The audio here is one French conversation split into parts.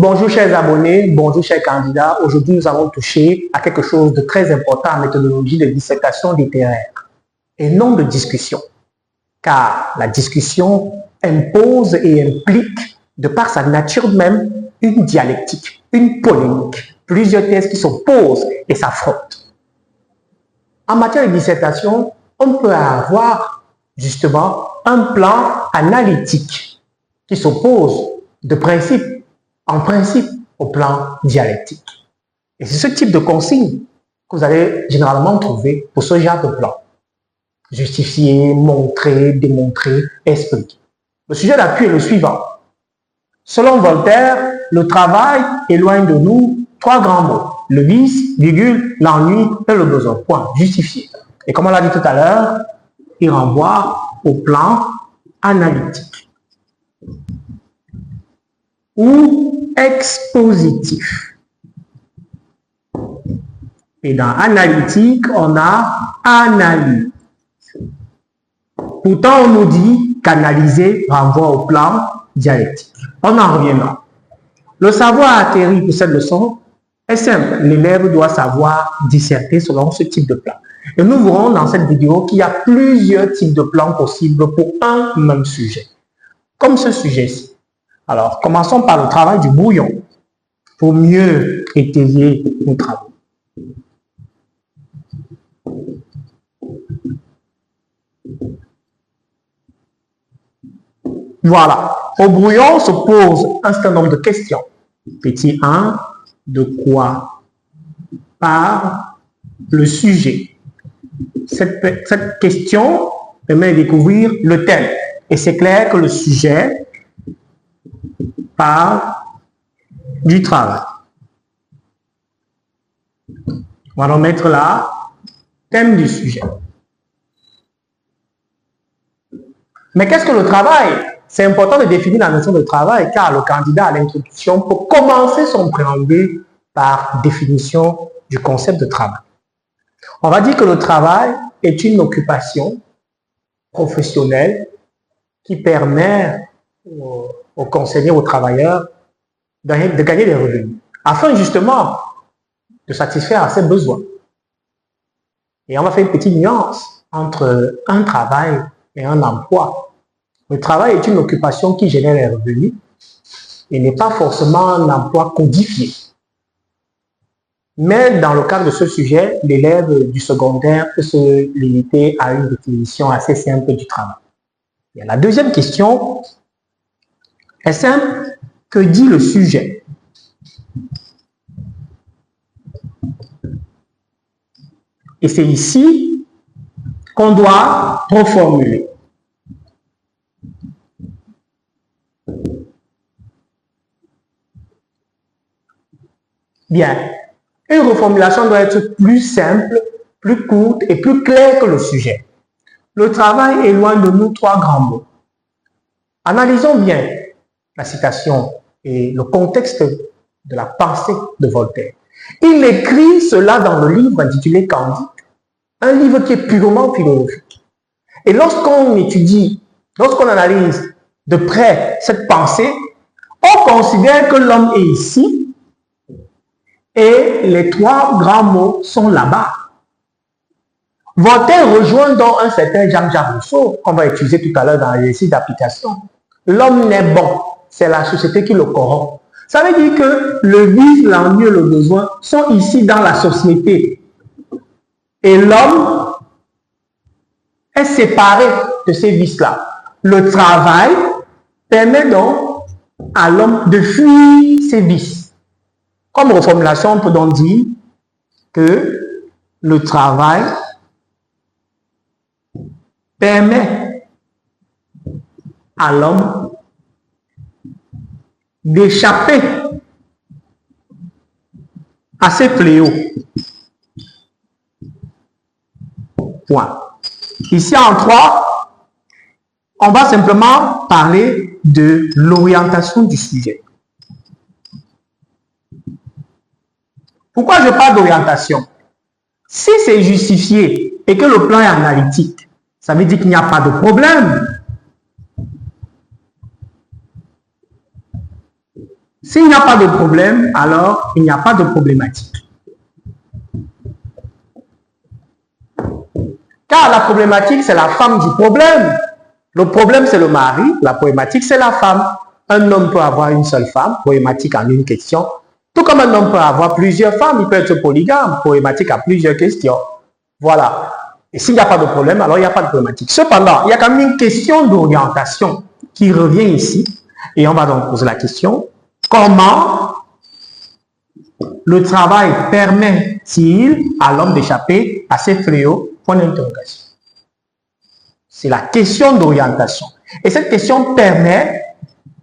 Bonjour chers abonnés, bonjour chers candidats. Aujourd'hui, nous allons toucher à quelque chose de très important en méthodologie de dissertation littéraire et non de discussion. Car la discussion impose et implique, de par sa nature même, une dialectique, une polémique, plusieurs thèses qui s'opposent et s'affrontent. En matière de dissertation, on peut avoir justement un plan analytique qui s'oppose de principe en principe au plan dialectique. Et c'est ce type de consigne que vous allez généralement trouver pour ce genre de plan. Justifier, montrer, démontrer, expliquer. Le sujet d'appui est le suivant. Selon Voltaire, le travail éloigne de nous trois grands mots. Le vice, virgule, l'ennui et le besoin. Point. Justifier. Et comme on l'a dit tout à l'heure, il renvoie au plan analytique ou expositif. Et dans analytique, on a analyse. Pourtant, on nous dit qu'analyser renvoie au plan dialectique. On en revient là. Le savoir atterri pour cette leçon est simple. L'élève doit savoir disserter selon ce type de plan. Et nous verrons dans cette vidéo qu'il y a plusieurs types de plans possibles pour un même sujet. Comme ce sujet-ci. Alors, commençons par le travail du brouillon pour mieux étayer nos travaux. Voilà. Au brouillon se pose un certain nombre de questions. Petit 1, de quoi parle le sujet? Cette question permet de découvrir le thème. Et c'est clair que le sujet parle du travail. On va donc mettre là, thème du sujet. Mais qu'est-ce que le travail? C'est important de définir la notion de travail car le candidat à l'introduction peut commencer son préambule par définition du concept de travail. On va dire que le travail est une occupation professionnelle qui permet aux conseillers, aux travailleurs de gagner des revenus afin justement de satisfaire à ses besoins. Et on va faire une petite nuance entre un travail et un emploi. Le travail est une occupation qui génère des revenus et n'est pas forcément un emploi codifié. Mais dans le cadre de ce sujet, l'élève du secondaire peut se limiter à une définition assez simple du travail. Et la deuxième question est simple. Que dit le sujet? Et c'est ici qu'on doit reformuler. Bien, une reformulation doit être plus simple, plus courte et plus claire que le sujet. Le travail éloigne de nous trois grands mots. Analysons bien la citation et le contexte de la pensée de Voltaire. Il écrit cela dans le livre intitulé Candide, un livre qui est purement philosophique. Et lorsqu'on étudie, lorsqu'on analyse de près cette pensée, on considère que l'homme est ici et les trois grands mots sont là-bas. Voltaire rejoint donc un certain Jean-Jacques Rousseau, qu'on va utiliser tout à l'heure dans l'exercice d'application. L'homme n'est bon, c'est la société qui le corrompt. Ça veut dire que le vice, l'ennui et le besoin sont ici dans la société. Et l'homme est séparé de ces vices-là. Le travail permet donc à l'homme de fuir ces vices. Comme reformulation, on peut donc dire que le travail permet à l'homme d'échapper à ces fléaux. Point. Ici en 3, on va simplement parler de l'orientation du sujet. Pourquoi je parle d'orientation? Si c'est justifié et que le plan est analytique, ça veut dire qu'il n'y a pas de problème. S'il n'y a pas de problème, alors il n'y a pas de problématique. Car la problématique, c'est la femme du problème. Le problème, c'est le mari. La problématique, c'est la femme. Un homme peut avoir une seule femme, problématique en une question. Tout comme un homme peut avoir plusieurs femmes, il peut être polygame, problématique à plusieurs questions. Voilà. Et s'il n'y a pas de problème, alors il n'y a pas de problématique. Cependant, il y a quand même une question d'orientation qui revient ici. Et on va donc poser la question, comment le travail permet-il à l'homme d'échapper à ces fléaux? Point d'interrogation. C'est la question d'orientation. Et cette question permet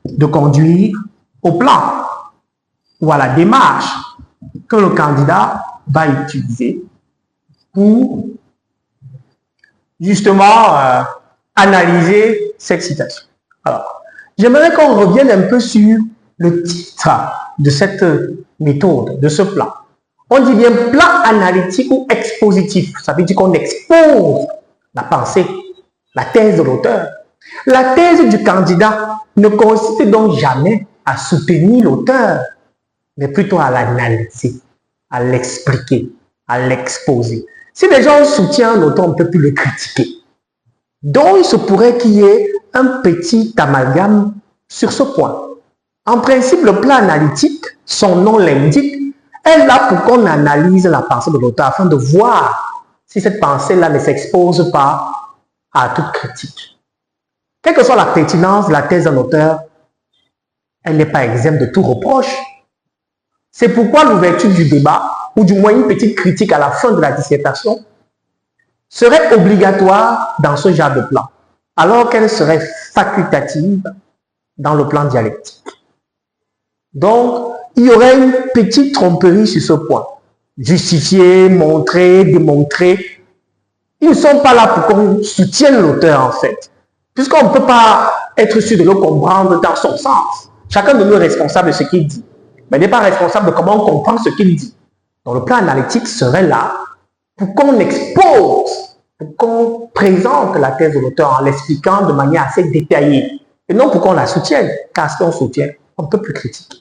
de conduire au plan ou à la démarche que le candidat va utiliser pour justement analyser cette citation. Alors, j'aimerais qu'on revienne un peu sur le titre de cette méthode, de ce plan. On dit bien plan analytique ou expositif. Ça veut dire qu'on expose la pensée, la thèse de l'auteur. La thèse du candidat ne consiste donc jamais à soutenir l'auteur, mais plutôt à l'analyser, à l'expliquer, à l'exposer. Si les gens soutiennent l'auteur, on ne peut plus le critiquer. Donc, il se pourrait qu'il y ait un petit amalgame sur ce point. En principe, le plan analytique, son nom l'indique, est là pour qu'on analyse la pensée de l'auteur afin de voir si cette pensée-là ne s'expose pas à toute critique. Quelle que soit la pertinence de la thèse d'un auteur, elle n'est pas exempte de tout reproche. C'est pourquoi l'ouverture du débat, ou du moins une petite critique à la fin de la dissertation, serait obligatoire dans ce genre de plan, alors qu'elle serait facultative dans le plan dialectique. Donc, il y aurait une petite tromperie sur ce point. Justifier, montrer, démontrer. Ils ne sont pas là pour qu'on soutienne l'auteur, en fait. Puisqu'on ne peut pas être sûr de le comprendre dans son sens. Chacun de nous est responsable de ce qu'il dit. Mais n'est pas responsable de comment on comprend ce qu'il dit. Donc, le plan analytique serait là pour qu'on expose, pour qu'on présente la thèse de l'auteur en l'expliquant de manière assez détaillée. Et non pour qu'on la soutienne. Car si on soutient, on ne peut plus critiquer.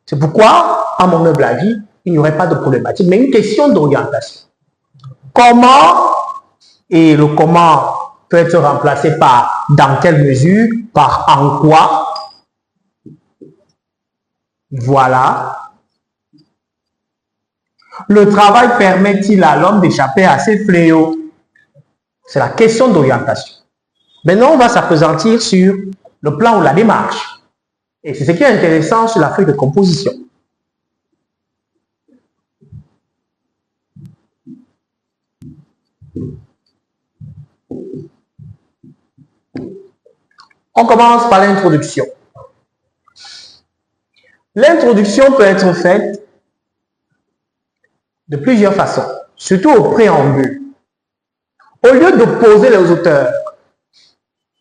C'est pourquoi, à mon humble avis, il n'y aurait pas de problématique, mais une question d'orientation. Comment, et le comment peut être remplacé par dans quelle mesure, par en quoi. Voilà. Le travail permet-il à l'homme d'échapper à ces fléaux? C'est la question d'orientation. Maintenant, on va s'appesantir sur le plan ou la démarche. Et c'est ce qui est intéressant sur la feuille de composition. On commence par l'introduction. L'introduction peut être faite de plusieurs façons, surtout au préambule. Au lieu d'opposer les auteurs,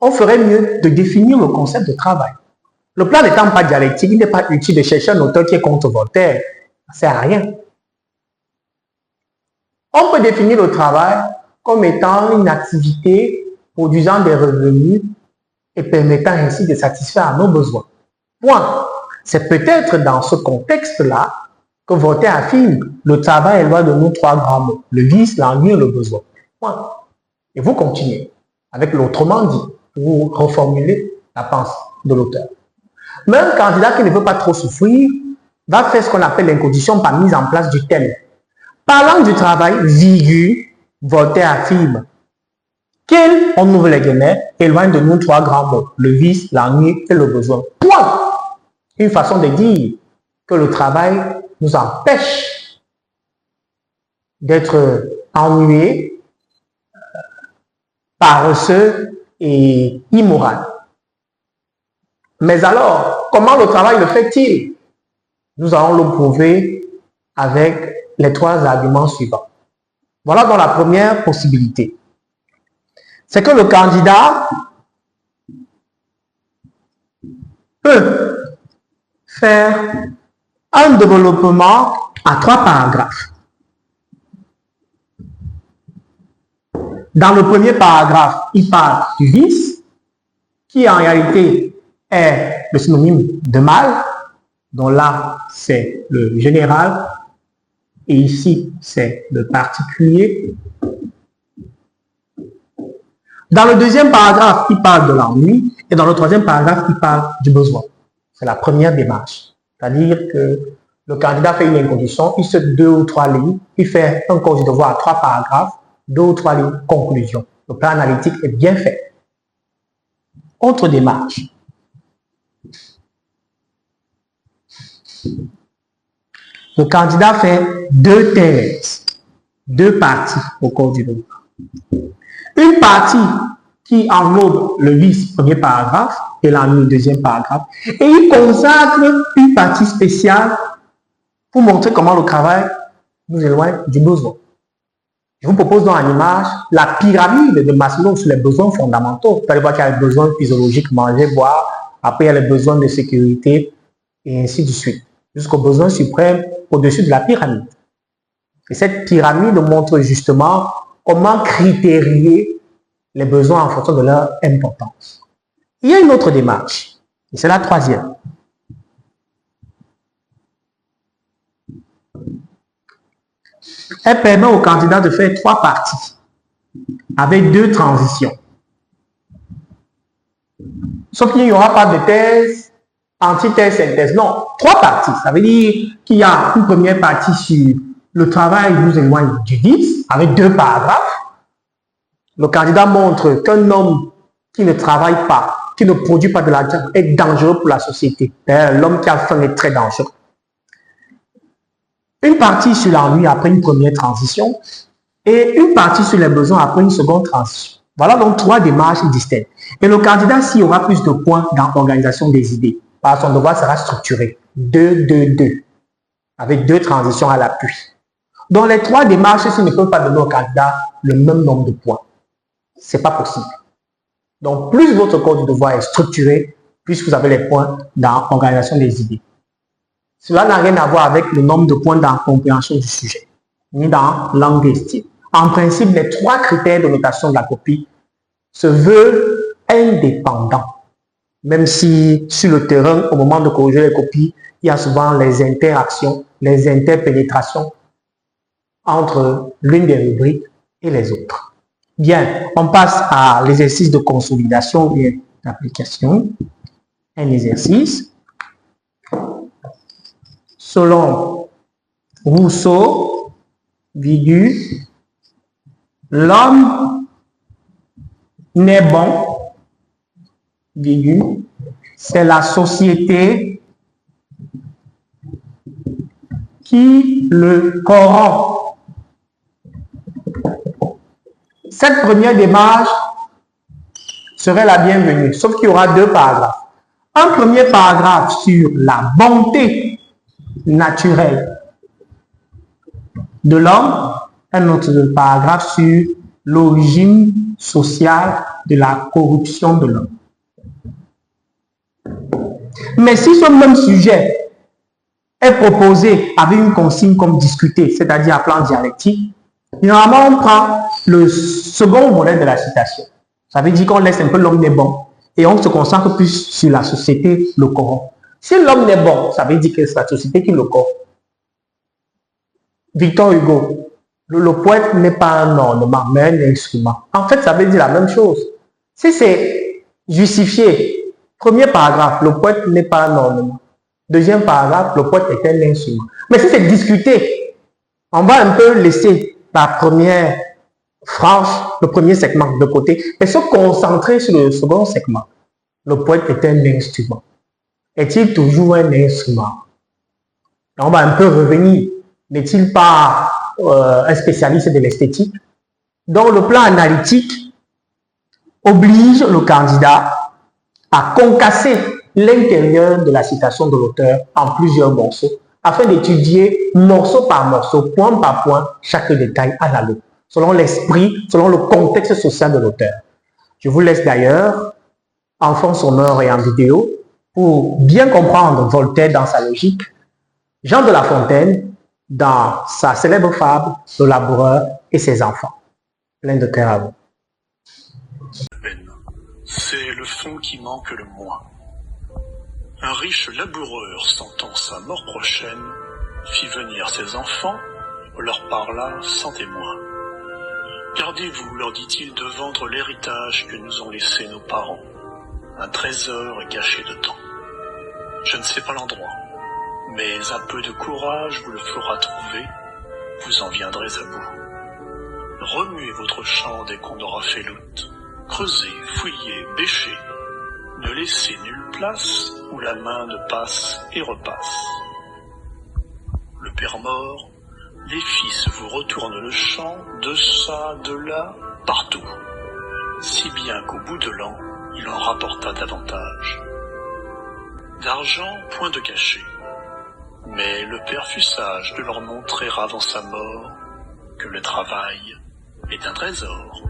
on ferait mieux de définir le concept de travail. Le plan n'étant pas dialectique, il n'est pas utile de chercher un auteur qui est contre Voltaire. Ça ne sert à rien. On peut définir le travail comme étant une activité produisant des revenus et permettant ainsi de satisfaire nos besoins. Point. C'est peut-être dans ce contexte-là que Voltaire affirme le travail est loin de nous trois grands mots, le vice, l'ennui et le besoin. Point. Et vous continuez avec l'autrement dit, vous reformulez la pensée de l'auteur. Mais un candidat qui ne veut pas trop souffrir va faire ce qu'on appelle l'introduction par mise en place du thème. Parlant du travail, virgule, Voltaire affirme qu'il, on ouvre les guillemets, éloigne de nous trois grands mots, le vice, l'ennui et le besoin. Point. Une façon de dire que le travail nous empêche d'être ennuyés, paresseux et immoral. Mais alors, comment le travail le fait-il? Nous allons le prouver avec les trois arguments suivants. Voilà donc la première possibilité. C'est que le candidat peut faire un développement à 3 paragraphes. Dans le premier paragraphe, il parle du vice, qui en réalité est le synonyme de mal. Donc là, c'est le général. Et ici, c'est le particulier. Dans le deuxième paragraphe, il parle de l'ennui. Et dans le troisième paragraphe, il parle du besoin. C'est la première démarche. C'est-à-dire que le candidat fait une introduction, il se 2 ou 3 lignes, il fait un corps de devoir à 3 paragraphes, 2 ou 3 lignes, conclusion. Le plan analytique est bien fait. Autre démarche. Le candidat fait 2 thèses, 2 parties au cours du devoir. Une partie qui englobe le vice premier paragraphe et l'ennui deuxième paragraphe, et il consacre une partie spéciale pour montrer comment le travail nous éloigne du besoin. Je vous propose dans une image la pyramide de Maslow sur les besoins fondamentaux. Vous allez voir qu'il y a les besoins physiologiques, manger, boire, après il y a les besoins de sécurité, et ainsi de suite, jusqu'au besoin suprême au-dessus de la pyramide. Et cette pyramide montre justement comment critérier les besoins en fonction de leur importance. Il y a une autre démarche, et c'est la troisième. Elle permet au candidat de faire 3 parties avec 2 transitions. Sauf qu'il n'y aura pas de thèse, antithèse, synthèse. Non, 3 parties. Ça veut dire qu'il y a une première partie sur le travail nous éloigne du vice, avec 2 paragraphes. Le candidat montre qu'un homme qui ne travaille pas, qui ne produit pas de l'argent, est dangereux pour la société. L'homme qui a faim est très dangereux. Une partie sur l'ennui après une première transition et une partie sur les besoins après une seconde transition. Voilà donc 3 démarches distinctes. Et le candidat, s'il y aura plus de points dans l'organisation des idées, par son devoir sera structuré. 2, 2, 2. Avec 2 transitions à l'appui. Dans les 3 démarches, s'ils ne peuvent pas donner au candidat le même nombre de points. Ce n'est pas possible. Donc, plus votre corps du devoir est structuré, plus vous avez les points dans l'organisation des idées. Cela n'a rien à voir avec le nombre de points dans la compréhension du sujet, ni dans l'angle et style. En principe, les 3 critères de notation de la copie se veulent indépendants. Même si, sur le terrain, au moment de corriger les copies, il y a souvent les interactions, les interpénétrations entre l'une des rubriques et les autres. Bien, on passe à l'exercice de consolidation et d'application. Un exercice. Selon Rousseau, l'homme n'est bon, c'est la société qui le corrompt. Cette première démarche serait la bienvenue, sauf qu'il y aura 2 paragraphes. Un premier paragraphe sur la bonté naturelle de l'homme, un autre paragraphe sur l'origine sociale de la corruption de l'homme. Mais si ce même sujet est proposé avec une consigne comme discuter, c'est-à-dire à plan dialectique, généralement on prend le second modèle de la citation. Ça veut dire qu'on laisse un peu l'homme n'est bon et on se concentre plus sur la société, le corrompt. Si l'homme n'est bon, ça veut dire que c'est la société qui le corrompt. Victor Hugo, le poète n'est pas un ornement, mais un instrument. En fait, ça veut dire la même chose. Si c'est justifié, premier paragraphe, le poète n'est pas un ornement. Deuxième paragraphe, le poète est un instrument. Mais si c'est discuté, on va un peu laisser la première frange, le premier segment de côté et se concentrer sur le second segment. Le poète est un instrument. Est-il toujours un instrument? On va un peu revenir. N'est-il pas un spécialiste de l'esthétique? Donc, le plan analytique oblige le candidat à concasser l'intérieur de la citation de l'auteur en plusieurs morceaux afin d'étudier morceau par morceau, point par point, chaque détail analogue, selon l'esprit, selon le contexte social de l'auteur. Je vous laisse d'ailleurs en fond sonore et en vidéo pour bien comprendre Voltaire dans sa logique, Jean de La Fontaine dans sa célèbre fable Le laboureur et ses enfants. Plein de cœur à vous. C'est le fond qui manque le moins. Un riche laboureur, sentant sa mort prochaine, fit venir ses enfants, leur parla sans témoin. Gardez-vous, leur dit-il, de vendre l'héritage que nous ont laissé nos parents. Un trésor est caché dedans. Je ne sais pas l'endroit, mais un peu de courage vous le fera trouver, vous en viendrez à bout. Remuez votre champ dès qu'on aura fait l'out. Creusez, fouillez, bêchez. Ne laissez nulle place où la main ne passe et repasse. Le père mort, les fils vous retournent le champ, de ça, de là, partout. Si bien qu'au bout de l'an, il en rapporta davantage. D'argent, point de cachet. Mais le père fut sage de leur montrer avant sa mort que le travail est un trésor.